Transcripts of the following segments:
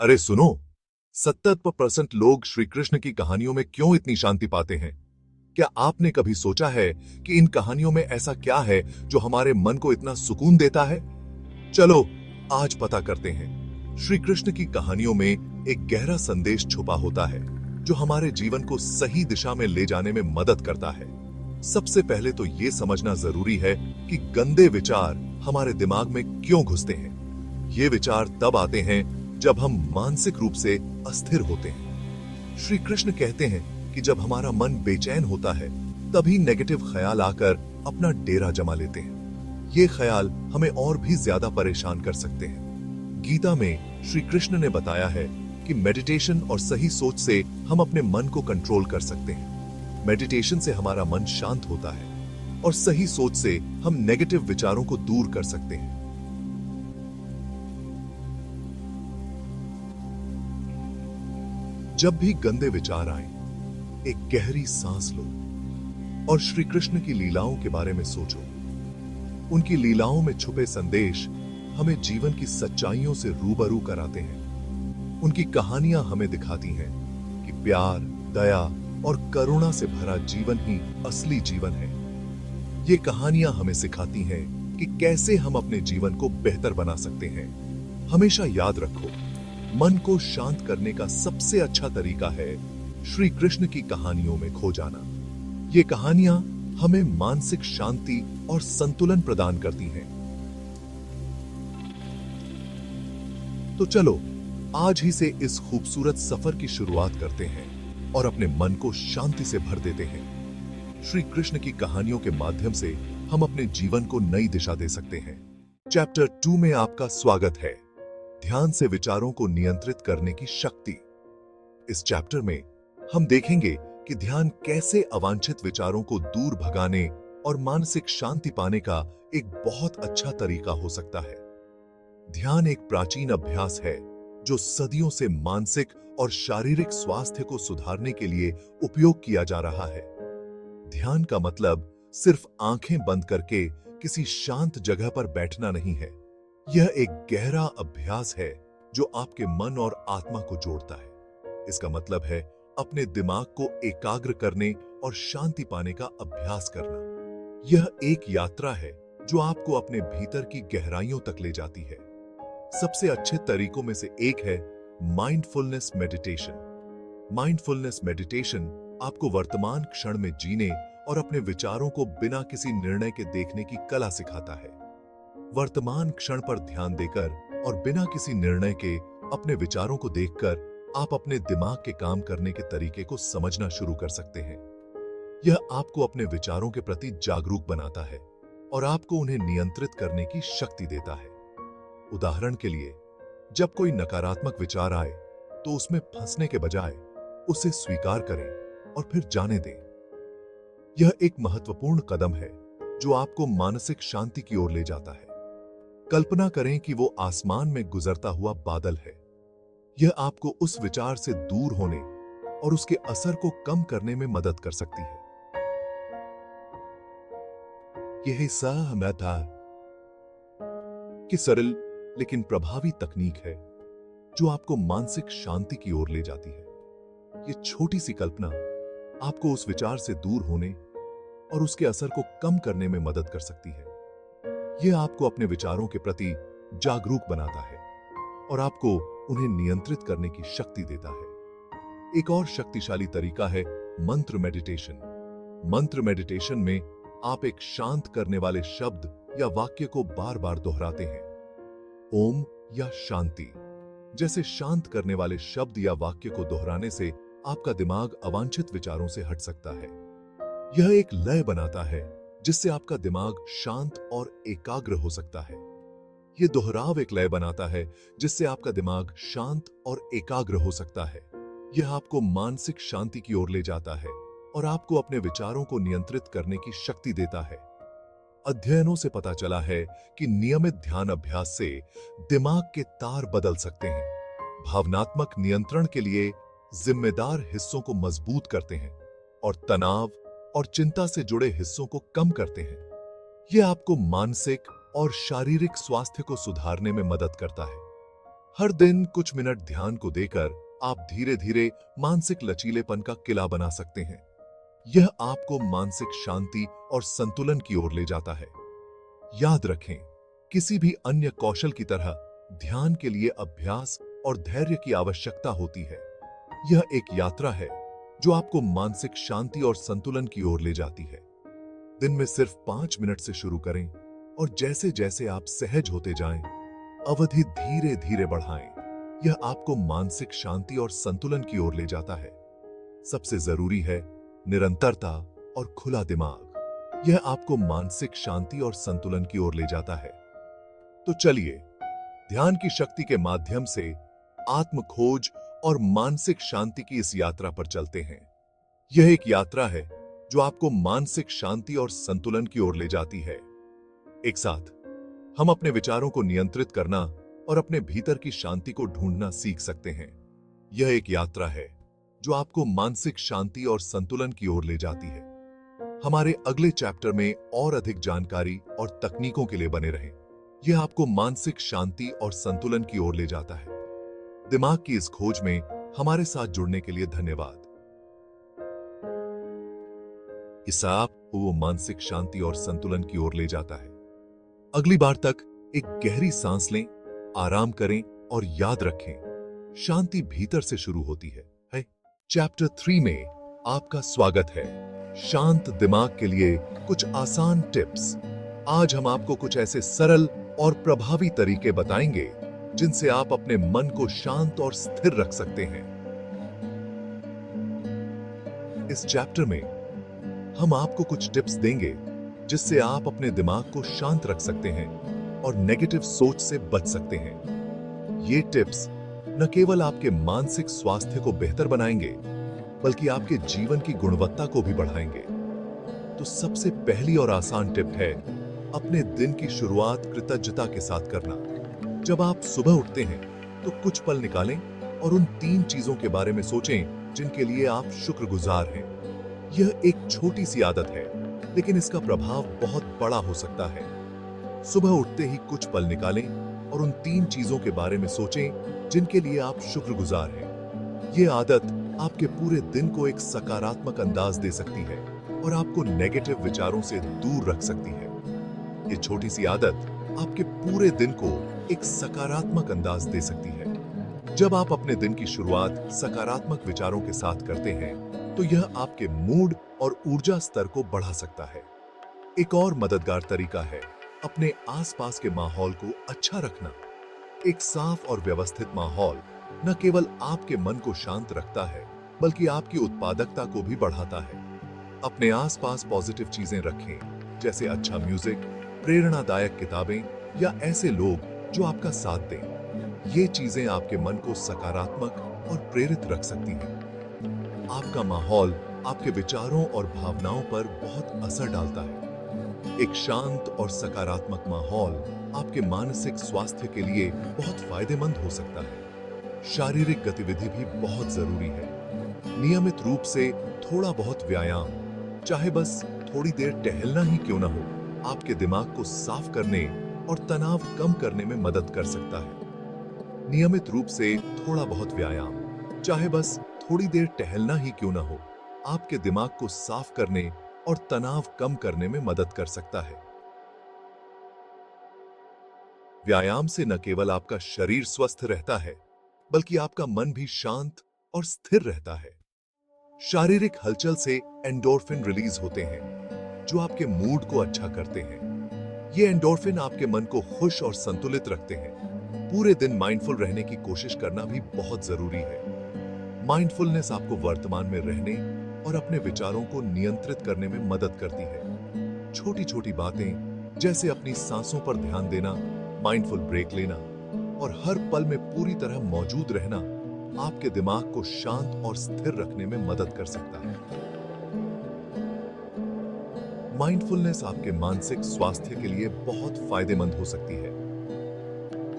अरे सुनो, 70% लोग श्री कृष्ण की कहानियों में क्यों इतनी शांति पाते हैं? क्या आपने कभी सोचा है कि इन कहानियों में ऐसा क्या है जो हमारे मन को इतना सुकून देता है? चलो आज पता करते हैं। श्री कृष्ण की कहानियों में एक गहरा संदेश छुपा होता है जो हमारे जीवन को सही दिशा में ले जाने में मदद करता है। सबसे पहले तो यह समझना जरूरी है कि गंदे विचार हमारे दिमाग में क्यों घुसते हैं। ये विचार तब आते हैं जब हम मानसिक रूप से अस्थिर होते हैं। श्री कृष्ण कहते हैं कि जब हमारा मन बेचैन होता है तभी नेगेटिव ख्याल आकर अपना डेरा जमा लेते हैं। ये ख्याल हमें और भी ज्यादा परेशान कर सकते हैं। गीता में श्री कृष्ण ने बताया है कि मेडिटेशन और सही सोच से हम अपने मन को कंट्रोल कर सकते हैं। मेडिटेशन से हमारा मन शांत होता है और सही सोच से हम नेगेटिव विचारों को दूर कर सकते हैं। जब भी गंदे विचार आए, एक गहरी सांस लो और श्री कृष्ण की लीलाओं के बारे में सोचो। उनकी लीलाओं में छुपे संदेश हमें जीवन की सच्चाइयों से रूबरू कराते हैं। उनकी कहानियां हमें दिखाती हैं कि प्यार, दया और करुणा से भरा जीवन ही असली जीवन है। ये कहानियां हमें सिखाती हैं कि कैसे हम अपने जीवन को बेहतर बना सकते हैं। हमेशा याद रखो, मन को शांत करने का सबसे अच्छा तरीका है श्री कृष्ण की कहानियों में खो जाना। ये कहानियां हमें मानसिक शांति और संतुलन प्रदान करती हैं। तो चलो आज ही से इस खूबसूरत सफर की शुरुआत करते हैं और अपने मन को शांति से भर देते हैं। श्री कृष्ण की कहानियों के माध्यम से हम अपने जीवन को नई दिशा दे सकते हैं। चैप्टर 2 में आपका स्वागत है। ध्यान से विचारों को नियंत्रित करने की शक्ति। इस चैप्टर में हम देखेंगे कि ध्यान कैसे अवांछित विचारों को दूर भगाने और मानसिक शांति पाने का एक बहुत अच्छा तरीका हो सकता है। ध्यान एक प्राचीन अभ्यास है जो सदियों से मानसिक और शारीरिक स्वास्थ्य को सुधारने के लिए उपयोग किया जा रहा है। ध्यान का मतलब सिर्फ आंखें बंद करके किसी शांत जगह पर बैठना नहीं है। यह एक गहरा अभ्यास है जो आपके मन और आत्मा को जोड़ता है। इसका मतलब है अपने दिमाग को एकाग्र करने और शांति पाने का अभ्यास करना। यह एक यात्रा है जो आपको अपने भीतर की गहराइयों तक ले जाती है। सबसे अच्छे तरीकों में से एक है माइंडफुलनेस मेडिटेशन। माइंडफुलनेस मेडिटेशन आपको वर्तमान क्षण में जीने और अपने विचारों को बिना किसी निर्णय के देखने की कला सिखाता है। वर्तमान क्षण पर ध्यान देकर और बिना किसी निर्णय के अपने विचारों को देखकर आप अपने दिमाग के काम करने के तरीके को समझना शुरू कर सकते हैं। यह आपको अपने विचारों के प्रति जागरूक बनाता है और आपको उन्हें नियंत्रित करने की शक्ति देता है। उदाहरण के लिए, जब कोई नकारात्मक विचार आए तो उसमें फंसने के बजाय उसे स्वीकार करें और फिर जाने दें। यह एक महत्वपूर्ण कदम है जो आपको मानसिक शांति की ओर ले जाता है। कल्पना करें कि वो आसमान में गुजरता हुआ बादल है। यह आपको उस विचार से दूर होने और उसके असर को कम करने में मदद कर सकती है। यह सहमता कि सरल लेकिन प्रभावी तकनीक है जो आपको मानसिक शांति की ओर ले जाती है। यह छोटी सी कल्पना आपको उस विचार से दूर होने और उसके असर को कम करने में मदद कर सकती है। यह आपको अपने विचारों के प्रति जागरूक बनाता है और आपको उन्हें नियंत्रित करने की शक्ति देता है। एक और शक्तिशाली तरीका है मंत्र मेडिटेशन। मंत्र मेडिटेशन में आप एक शांत करने वाले शब्द या वाक्य को बार बार दोहराते हैं। ओम या शांति जैसे शांत करने वाले शब्द या वाक्य को दोहराने से आपका दिमाग अवांछित विचारों से हट सकता है। यह एक लय बनाता है जिससे आपका दिमाग शांत और एकाग्र हो सकता है। यह दोहराव एक लय बनाता है जिससे आपका दिमाग शांत और एकाग्र हो सकता है। यह आपको मानसिक शांति की ओर ले जाता है और आपको अपने विचारों को नियंत्रित करने की शक्ति देता है। अध्ययनों से पता चला है कि नियमित ध्यान अभ्यास से दिमाग के तार बदल सकते हैं, भावनात्मक नियंत्रण के लिए जिम्मेदार हिस्सों को मजबूत करते हैं और तनाव और चिंता से जुड़े हिस्सों को कम करते हैं। यह आपको मानसिक और शारीरिक स्वास्थ्य को सुधारने में मदद करता है। हर दिन कुछ मिनट ध्यान को देकर आप धीरे धीरे मानसिक लचीलेपन का किला बना सकते हैं। यह आपको मानसिक शांति और संतुलन की ओर ले जाता है। याद रखें, किसी भी अन्य कौशल की तरह ध्यान के लिए अभ्यास और धैर्य की आवश्यकता होती है। यह एक यात्रा है जो आपको मानसिक शांति और संतुलन की ओर ले जाती है। दिन में सिर्फ 5 मिनट से शुरू करें और जैसे जैसे आप सहज होते जाएं, अवधि धीरे धीरे बढ़ाएं। यह आपको मानसिक शांति और संतुलन की ओर ले जाता है। सबसे जरूरी है निरंतरता और खुला दिमाग। यह आपको मानसिक शांति और संतुलन की ओर ले जाता है। तो चलिए, ध्यान की शक्ति के माध्यम से आत्म खोज और मानसिक शांति की इस यात्रा पर चलते हैं। यह एक यात्रा है जो आपको मानसिक शांति और संतुलन की ओर ले जाती है। एक साथ हम अपने विचारों को नियंत्रित करना और अपने भीतर की शांति को ढूंढना सीख सकते हैं। यह एक यात्रा है जो आपको मानसिक शांति और संतुलन की ओर ले जाती है। हमारे अगले चैप्टर में और अधिक जानकारी और तकनीकों के लिए बने रहें। यह आपको मानसिक शांति और संतुलन की ओर ले जाता है। दिमाग की इस खोज में हमारे साथ जुड़ने के लिए धन्यवाद। इस आपको वो मानसिक शांति और संतुलन की ओर ले जाता है। अगली बार तक एक गहरी सांस लें, आराम करें और याद रखें, शांति भीतर से शुरू होती है। चैप्टर 3 में आपका स्वागत है। शांत दिमाग के लिए कुछ आसान टिप्स। आज हम आपको कुछ ऐसे सरल और प्रभावी तरीके बताएंगे जिनसे आप अपने मन को शांत और स्थिर रख सकते हैं। इस चैप्टर में हम आपको कुछ टिप्स देंगे जिससे आप अपने दिमाग को शांत रख सकते हैं और नेगेटिव सोच से बच सकते हैं। ये टिप्स न केवल आपके मानसिक स्वास्थ्य को बेहतर बनाएंगे, बल्कि आपके जीवन की गुणवत्ता को भी बढ़ाएंगे। तो सबसे पहली और आसान टिप है अपने दिन की शुरुआत कृतज्ञता के साथ करना। जब आप सुबह उठते हैं तो कुछ पल निकालें और उन 3 चीजों के बारे में सोचें जिनके लिए आप शुक्रगुजार हैं। यह एक छोटी सी आदत है, लेकिन इसका प्रभाव बहुत बड़ा हो सकता है। सुबह उठते ही कुछ पल निकालें और उन 3 चीजों के बारे में सोचें जिनके लिए आप शुक्रगुजार हैं। यह आदत आपके पूरे दिन को एक सकारात्मक अंदाज दे सकती है और आपको नेगेटिव विचारों से दूर रख सकती है। ये छोटी सी आदत आपके पूरे दिन को एक सकारात्मक अंदाज दे सकती है। जब आप अपने दिन की शुरुआत सकारात्मक विचारों के साथ करते हैं, तो यह आपके मूड और ऊर्जा स्तर को बढ़ा सकता है। एक और मददगार तरीका है अपने आसपास के माहौल को अच्छा रखना। एक साफ और व्यवस्थित माहौल न केवल आपके मन को शांत रखता है, बल्कि आपकी उत्पादकता को भी बढ़ाता है। अपने आसपास पॉजिटिव चीजें रखें, जैसे अच्छा म्यूजिक, प्रेरणादायक किताबें या ऐसे लोग जो आपका साथ दें। ये चीजें आपके मन को सकारात्मक और प्रेरित रख सकती हैं। आपका माहौल आपके विचारों और भावनाओं पर बहुत असर डालता है। एक शांत और सकारात्मक माहौल आपके मानसिक स्वास्थ्य के लिए बहुत फायदेमंद हो सकता है। शारीरिक गतिविधि भी बहुत जरूरी है। नियमित रूप से थोड़ा बहुत व्यायाम, चाहे बस थोड़ी देर टहलना ही क्यों ना हो, आपके दिमाग को साफ करने और तनाव कम करने में मदद कर सकता है। नियमित रूप से थोड़ा बहुत व्यायाम, चाहे बस थोड़ी देर टहलना ही क्यों ना हो, आपके दिमाग को साफ करने और तनाव कम करने में मदद कर सकता है। व्यायाम से न केवल आपका शरीर स्वस्थ रहता है, बल्कि आपका मन भी शांत और स्थिर रहता है। शारीरिक हलचल से एंडोर्फिन रिलीज होते हैं, जो आपके मूड को अच्छा करते हैं। ये एंडोर्फिन आपके मन को खुश और संतुलित रखते हैं। पूरे दिन माइंडफुल रहने की कोशिश करना भी बहुत जरूरी है। माइंडफुलनेस आपको वर्तमान में रहने और अपने विचारों को नियंत्रित करने में मदद करती है। छोटी छोटी बातें, जैसे अपनी सांसों पर ध्यान देना, माइंडफुल ब्रेक लेना और हर पल में पूरी तरह मौजूद रहना, आपके दिमाग को शांत और स्थिर रखने में मदद कर सकता है। माइंडफुलनेस आपके मानसिक स्वास्थ्य के लिए बहुत फायदेमंद हो सकती है।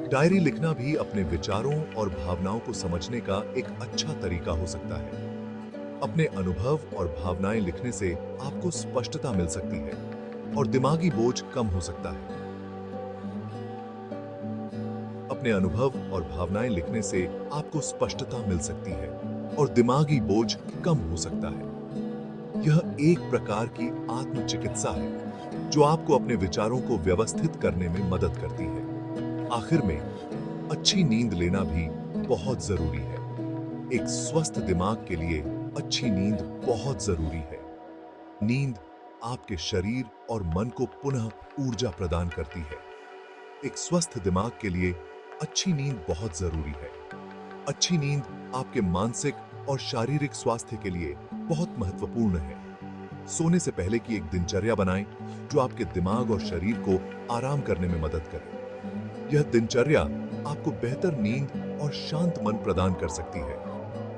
डायरी लिखना भी अपने विचारों और भावनाओं को समझने का एक अच्छा तरीका हो सकता है। अपने अनुभव और भावनाएं लिखने से आपको स्पष्टता मिल सकती है और दिमागी बोझ कम हो सकता है। अपने अनुभव और भावनाएं लिखने से आपको स्पष्टता मिल सकती है और दिमागी बोझ कम हो सकता है। यह एक प्रकार की आत्मचिकित्सा है जो आपको अपने विचारों को व्यवस्थित करने में मदद करती है। आखिर में, अच्छी नींद लेना भी बहुत जरूरी है। एक स्वस्थ दिमाग के लिए अच्छी नींद बहुत जरूरी है। नींद आपके शरीर और मन को पुनः ऊर्जा प्रदान करती है। एक स्वस्थ दिमाग के लिए अच्छी नींद बहुत जरूरी है। अच्छी नींद आपके मानसिक और शारीरिक स्वास्थ्य के लिए बहुत महत्वपूर्ण है। सोने से पहले की एक दिनचर्या बनाएं जो आपके दिमाग और शरीर को आराम करने में मदद करे। यह दिनचर्या आपको बेहतर नींद और शांत मन प्रदान कर सकती है।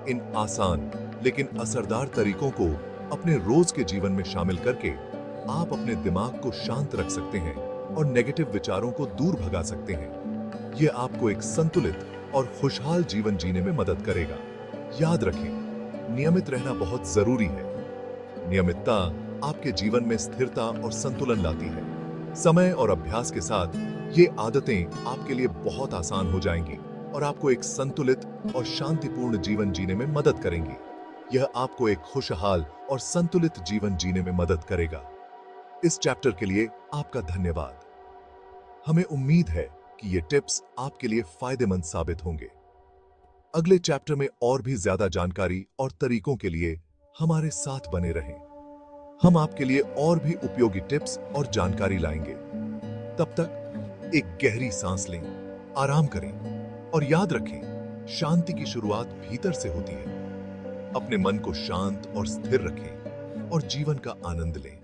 इन आसान लेकिन असरदार तरीकों को अपने रोज के जीवन में शामिल करके आप अपने दिमाग को शांत रख सकते हैं और नेगेटिव विचारों को दूर भगा सकते हैं। यह आपको एक संतुलित और खुशहाल जीवन जीने में मदद करेगा। याद रखें, नियमित रहना बहुत जरूरी है। नियमितता आपके जीवन में स्थिरता और संतुलन लाती है। समय और अभ्यास के साथ ये आदतें आपके लिए बहुत आसान हो जाएंगी और आपको एक संतुलित और शांतिपूर्ण जीवन जीने में मदद करेंगी। यह आपको एक खुशहाल और संतुलित जीवन जीने में मदद करेगा। इस चैप्टर के लिए आपका धन्यवाद। हमें उम्मीद है कि ये टिप्स आपके लिए फायदेमंद साबित होंगे। अगले चैप्टर में और भी ज्यादा जानकारी और तरीकों के लिए हमारे साथ बने रहें। हम आपके लिए और भी उपयोगी टिप्स और जानकारी लाएंगे। तब तक एक गहरी सांस लें, आराम करें और याद रखें, शांति की शुरुआत भीतर से होती है। अपने मन को शांत और स्थिर रखें और जीवन का आनंद लें।